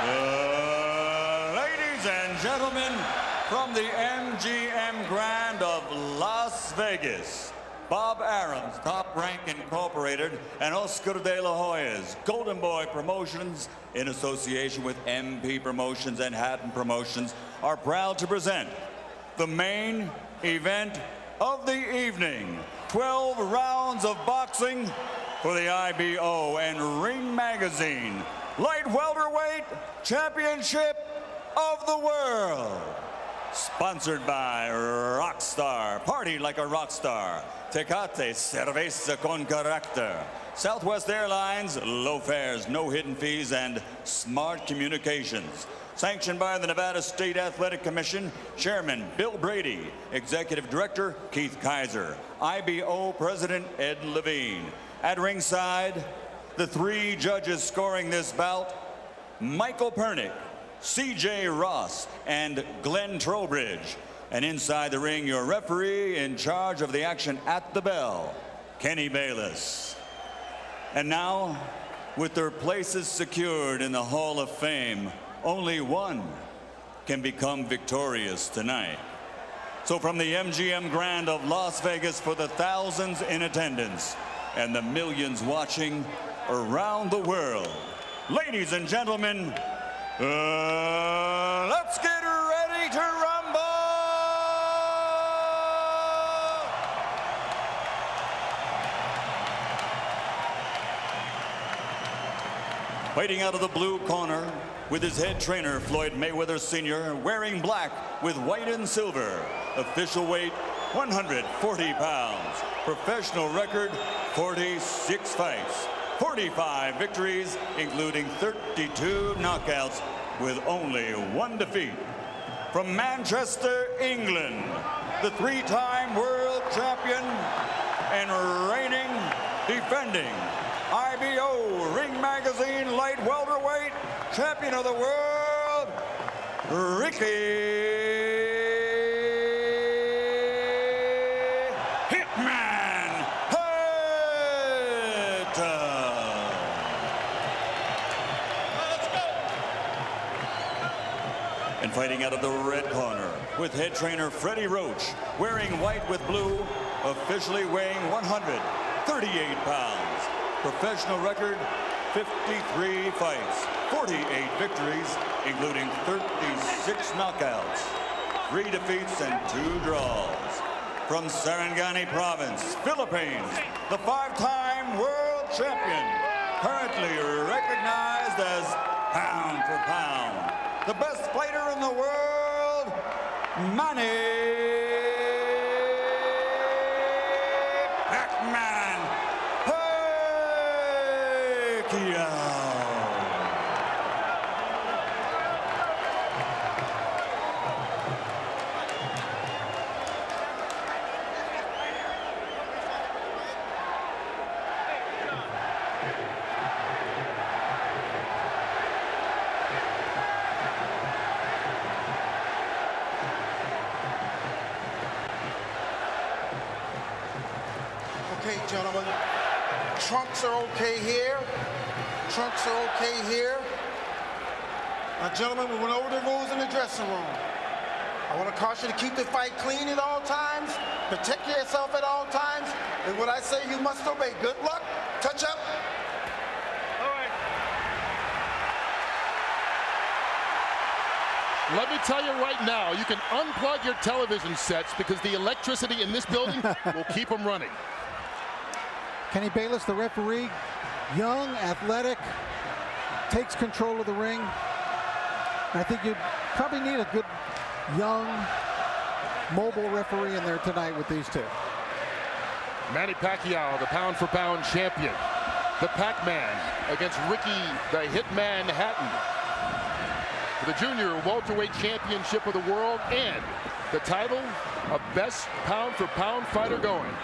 Ladies and gentlemen, from the MGM Grand of Las Vegas, Bob Arum's Top Rank Incorporated and Oscar de la Hoya's Golden Boy Promotions, in association with MP Promotions and Hatton Promotions, are proud to present the main event of the evening. 12 rounds of boxing for the IBO and Ring Magazine Light Welterweight Championship of the World. Sponsored by Rockstar, party like a rock star. Tecate, cerveza con carácter. Southwest Airlines, low fares, no hidden fees, and smart communications. Sanctioned by the Nevada State Athletic Commission, Chairman Bill Brady, Executive Director Keith Kaiser, IBO President Ed Levine. At ringside, the three judges scoring this bout: Michael Pernick, C.J. Ross, and Glenn Trowbridge. And inside the ring, your referee in charge of the action at the bell, Kenny Bayless. And now, with their places secured in the Hall of Fame, only one can become victorious tonight. So from the MGM Grand of Las Vegas, for the thousands in attendance and the millions watching around the world, ladies and gentlemen, let's get ready to rumble! Fighting out of the blue corner, with his head trainer, Floyd Mayweather Sr., wearing black with white and silver. Official weight, 140 pounds. Professional record, 46 fights. 45 victories, including 32 knockouts, with only one defeat. From Manchester, England, the three-time world champion and reigning, defending IBO Ring Magazine Light Welterweight Champion of the World, Ricky Hitman Hatton. Let's go. And fighting out of the red corner, with head trainer Freddie Roach, wearing white with blue, officially weighing 138 pounds. Professional record, 53 fights, 48 victories, including 36 knockouts, 3 defeats and 2 draws. From Sarangani Province, Philippines, the 5-time world champion, currently recognized as pound for pound, the best fighter in the world, Manny Pacquiao. Okay, gentlemen, trunks are okay here. Trunks are okay here. Now, gentlemen, we went over the rules in the dressing room. I want to caution you to keep the fight clean at all times, protect yourself at all times, and what I say you must obey. Good luck. Touch up. All right. Let me tell you right now, you can unplug your television sets because the electricity in this building will keep them running. Kenny Bayless, the referee, young, athletic, takes control of the ring. I think you probably need a good, young, mobile referee in there tonight with these two. Manny Pacquiao, the pound-for-pound champion. The Pac-Man against Ricky, the Hitman Hatton. For the Junior Welterweight Championship of the World and the title of best pound-for-pound fighter going.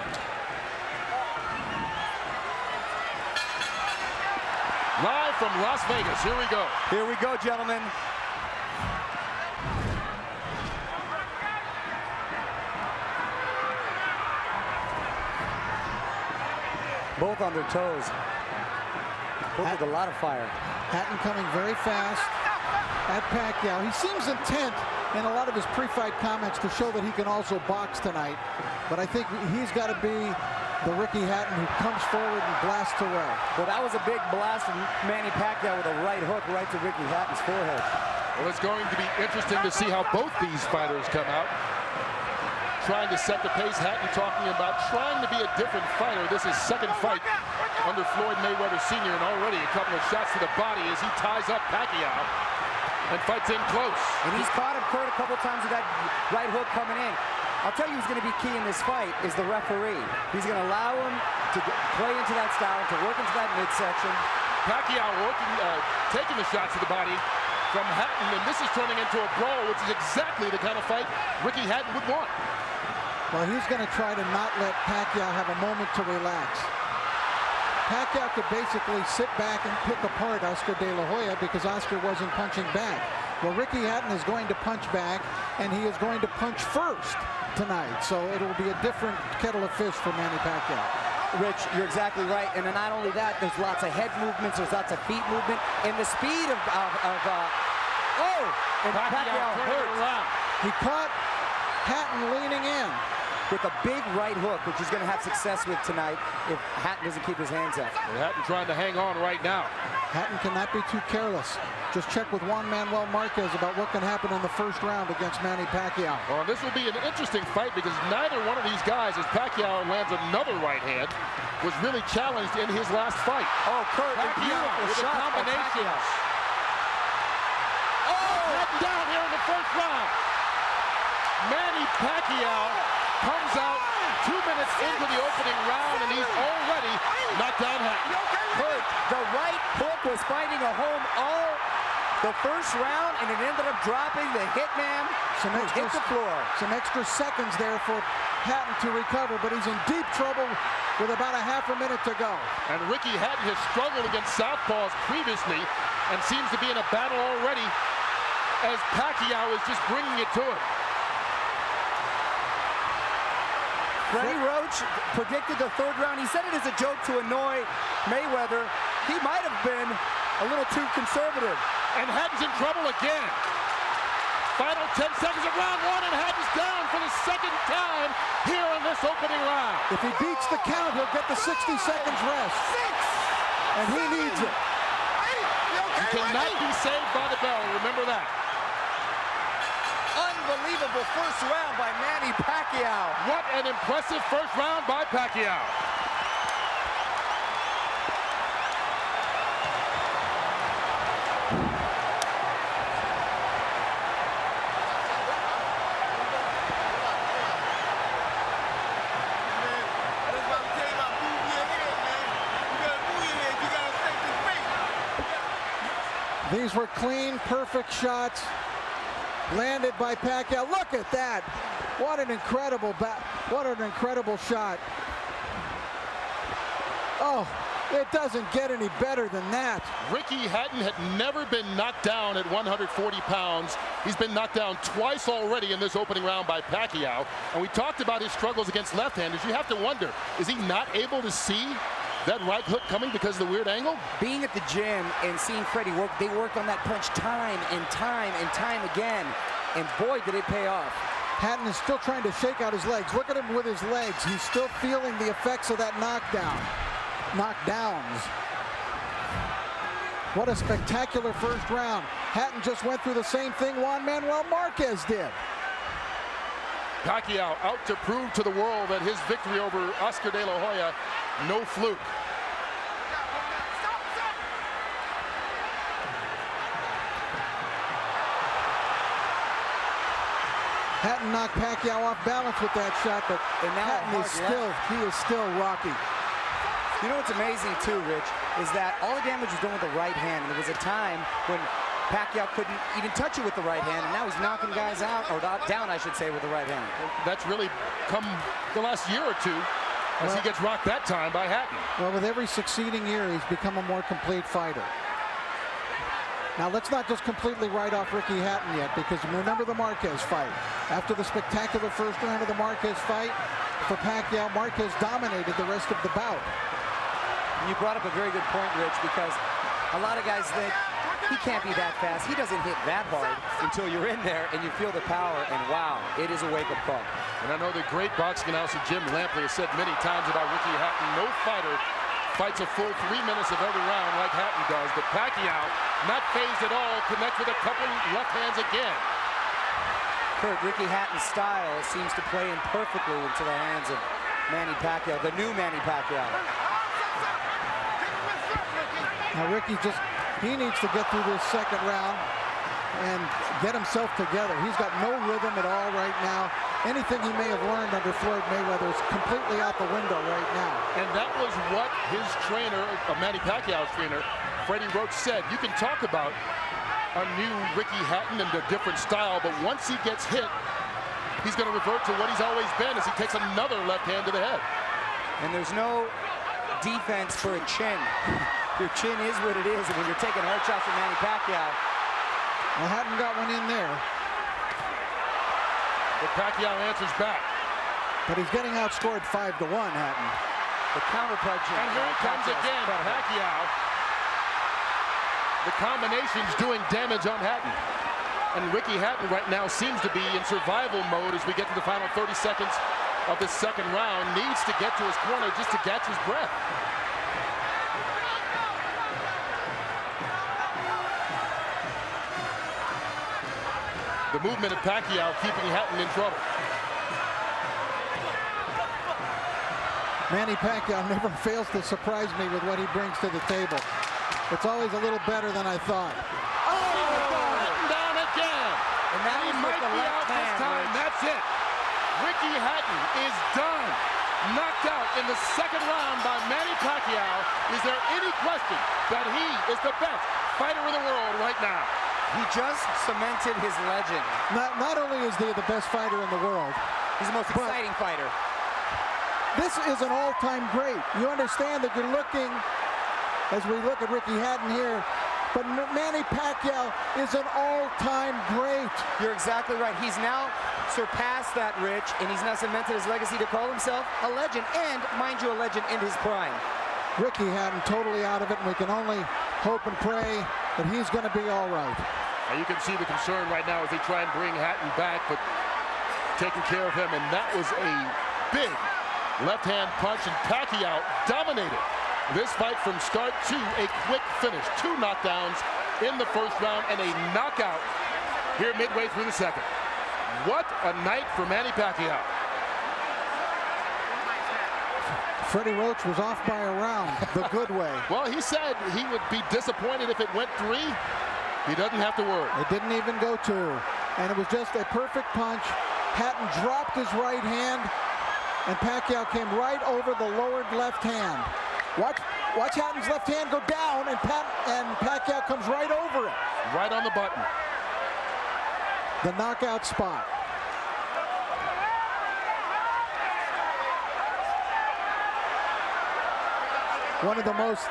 Live from Las Vegas, here we go. Here we go, gentlemen. Both on their toes. Both with a lot of fire. Hatton coming very fast. at Pacquiao. He seems intent in a lot of his pre-fight comments to show that he can also box tonight. But I think he's got to be the Ricky Hatton who comes forward and blasts away. Well, that was a big blast from Manny Pacquiao with a right hook right to Ricky Hatton's forehead. Well, it's going to be interesting to see how both these fighters come out. Trying to set the pace. Hatton talking about trying to be a different fighter. This is second fight under Floyd Mayweather Sr. and already a couple of shots to the body as he ties up Pacquiao and fights in close. And he's caught him, Kurt, a couple times with that right hook coming in. I'll tell you who's going to be key in this fight is the referee. He's going to allow him to play into that style, to work into that midsection. Pacquiao working, taking the shots to the body from Hatton, and this is turning into a brawl, which is exactly the kind of fight Ricky Hatton would want. Well, he's going to try to not let Pacquiao have a moment to relax. Pacquiao could basically sit back and pick apart Oscar De La Hoya because Oscar wasn't punching back. Well, Ricky Hatton is going to punch back, and he is going to punch first tonight. So it'll be a different kettle of fish for Manny Pacquiao. Rich, you're exactly right. And then not only that, there's lots of head movements, there's lots of feet movement, and the speed of Pacquiao hurt. He caught Hatton leaning in with a big right hook, which he's going to have success with tonight if Hatton doesn't keep his hands up. And Hatton trying to hang on right now. Hatton cannot be too careless. Just check with Juan Manuel Marquez about what can happen in the first round against Manny Pacquiao. Well, this will be an interesting fight because neither one of these guys, as Pacquiao lands another right hand, was really challenged in his last fight. Oh, Kurt, Pacquiao with a combination. Oh, Hatton down here in the first round. Manny Pacquiao comes out 2 minutes into the opening round, and he's already knocked down Hatton. Kurt, the right hook was finding a home all the first round, and it ended up dropping the hitman who hit the floor. Some extra seconds there for Hatton to recover, but he's in deep trouble with about a half a minute to go. And Ricky Hatton has struggled against southpaws previously and seems to be in a battle already as Pacquiao is just bringing it to him. Freddie Roach predicted the third round. He said it as a joke to annoy Mayweather. He might have been a little too conservative. And Hatton's in trouble again. Final 10 seconds of round one, and Hatton's down for the second time here in this opening round. If he beats the count, he'll get the 60 seconds rest. And he needs it. He cannot be saved by the bell, remember that. Unbelievable first round by Manny Pacquiao. What an impressive first round by Pacquiao. These were clean, perfect shots landed by Pacquiao. Look at that. What an incredible shot. Oh, it doesn't get any better than that. Ricky Hatton had never been knocked down at 140 pounds. He's been knocked down twice already in this opening round by Pacquiao. And we talked about his struggles against left-handers. You have to wonder, is he not able to see that right hook coming because of the weird angle? Being at the gym and seeing Freddie work, they worked on that punch time and time and time again. And boy, did it pay off. Hatton is still trying to shake out his legs. Look at him with his legs. He's still feeling the effects of that knockdowns. What a spectacular first round. Hatton just went through the same thing Juan Manuel Marquez did. Pacquiao out to prove to the world that his victory over Oscar De La Hoya, no fluke. Hatton knocked Pacquiao off balance with that shot, but Hatton is still rocky. You know what's amazing too, Rich, is that all the damage was done with the right hand. And there was a time when Pacquiao couldn't even touch it with the right hand, and now he's knocking guys out, or down, I should say, with the right hand. That's really come the last year or two as he gets rocked that time by Hatton. Well, with every succeeding year, he's become a more complete fighter. Now, let's not just completely write off Ricky Hatton yet, because remember the Marquez fight. After the spectacular first round of the Marquez fight, for Pacquiao, Marquez dominated the rest of the bout. You brought up a very good point, Rich, because a lot of guys think he can't be that fast. He doesn't hit that hard until you're in there and you feel the power, and wow, it is a wake-up call. And I know the great boxing announcer Jim Lampley has said many times about Ricky Hatton, no fighter fights a full 3 minutes of every round like Hatton does, but Pacquiao, not phased at all, connects with a couple left hands again. Kurt, Ricky Hatton's style seems to play in perfectly into the hands of Manny Pacquiao, the new Manny Pacquiao. Now Ricky he needs to get through this second round and get himself together. He's got no rhythm at all right now. Anything he may have learned under Floyd Mayweather is completely out the window right now. And that was what his trainer, Manny Pacquiao's trainer, Freddie Roach, said. You can talk about a new Ricky Hatton and a different style, but once he gets hit, he's going to revert to what he's always been as he takes another left hand to the head. And there's no defense for a chin. Your chin is what it is, and when you're taking hard shots from Manny Pacquiao. Well, Hatton got one in there. But Pacquiao answers back. But he's getting outscored 5-1, Hatton. The counter punch. And here it comes again, Pacquiao. The combination's doing damage on Hatton. And Ricky Hatton right now seems to be in survival mode as we get to the final 30 seconds of the second round. Needs to get to his corner just to catch his breath. The movement of Pacquiao keeping Hatton in trouble. Manny Pacquiao never fails to surprise me with what he brings to the table. It's always a little better than I thought. Oh, Hatton down again. And that he might be out this time. That's it. Ricky Hatton is done. Knocked out in the second round by Manny Pacquiao. Is there any question that he is the best fighter in the world right now? He just cemented his legend. Not only is he the best fighter in the world, he's the most exciting fighter. This is an all-time great. You understand that you're looking, as we look at Ricky Hatton here, but Manny Pacquiao is an all-time great. You're exactly right. He's now surpassed that, Rich, and he's now cemented his legacy to call himself a legend, and, mind you, a legend in his prime. Ricky Hatton totally out of it, and we can only hope and pray that he's going to be all right. Now you can see the concern right now as they try and bring Hatton back, but taking care of him, and that was a big left-hand punch, and Pacquiao dominated this fight from start to a quick finish. 2 knockdowns in the first round and a knockout here midway through the second. What a night for Manny Pacquiao. Freddie Roach was off by a round the good way. Well, he said he would be disappointed if it went 3. He doesn't have to worry. It didn't even go 2. And it was just a perfect punch. Hatton dropped his right hand, and Pacquiao came right over the lowered left hand. Watch Hatton's left hand go down, and Pacquiao comes right over it. Right on the button. The knockout spot. One of the most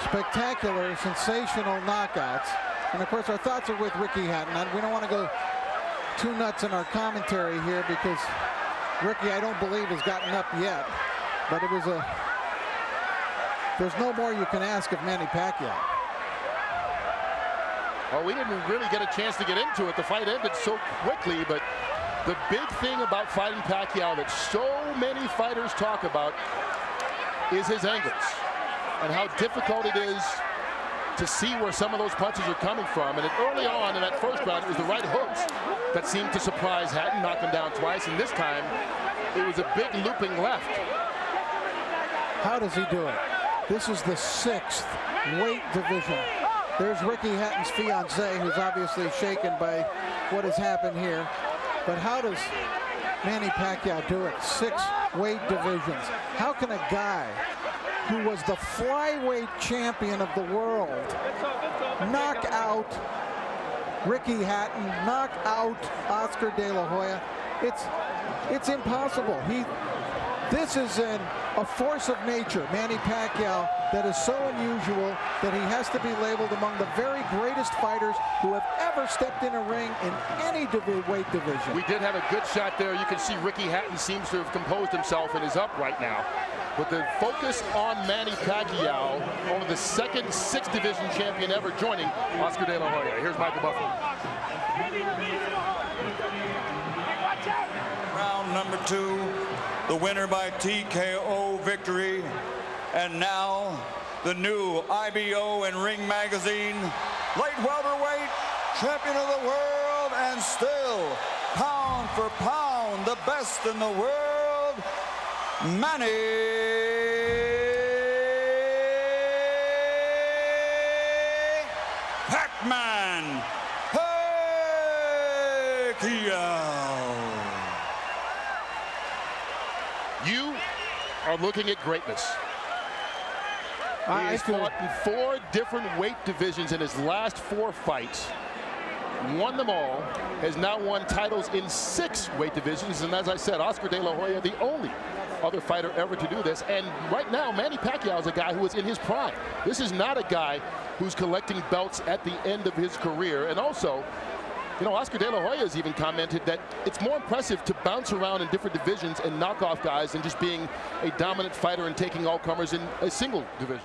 spectacular, sensational knockouts. And of course, our thoughts are with Ricky Hatton. We don't want to go too nuts in our commentary here because Ricky, I don't believe, has gotten up yet. But it was there's no more you can ask of Manny Pacquiao. Well, we didn't really get a chance to get into it. The fight ended so quickly, but the big thing about fighting Pacquiao that so many fighters talk about is his angles and how difficult it is to see where some of those punches are coming from. And early on in that first round, it was the right hooks that seemed to surprise Hatton, knock him down twice, and this time it was a big looping left. How does he do it? This is the 6th weight division. There's Ricky Hatton's fiancée, who's obviously shaken by what has happened here. But how does Manny Pacquiao do it? 6 weight divisions. How can a guy who was the flyweight champion of the world knock out Ricky Hatton, knock out Oscar De La Hoya? It's impossible. This is a force of nature, Manny Pacquiao, that is so unusual that he has to be labeled among the very greatest fighters who have ever stepped in a ring in any weight division. We did have a good shot there. You can see Ricky Hatton seems to have composed himself and is up right now. But the focus on Manny Pacquiao, only the second 6th division champion ever, joining Oscar De La Hoya. Here's Michael Buffalo. Round number 2, the winner by TKO victory. And now, the new IBO and Ring Magazine light welterweight champion of the world, and still, pound for pound, the best in the world, Manny Pac-Man Pacquiao. You are looking at greatness. He has fought in 4 different weight divisions in his last 4 fights. Won them all, has now won titles in 6 weight divisions, and as I said, Oscar De La Hoya, the only other fighter ever to do this. And right now, Manny Pacquiao is a guy who is in his prime. This is not a guy who's collecting belts at the end of his career. And also, you know, Oscar De La Hoya has even commented that it's more impressive to bounce around in different divisions and knock off guys than just being a dominant fighter and taking all comers in a single division.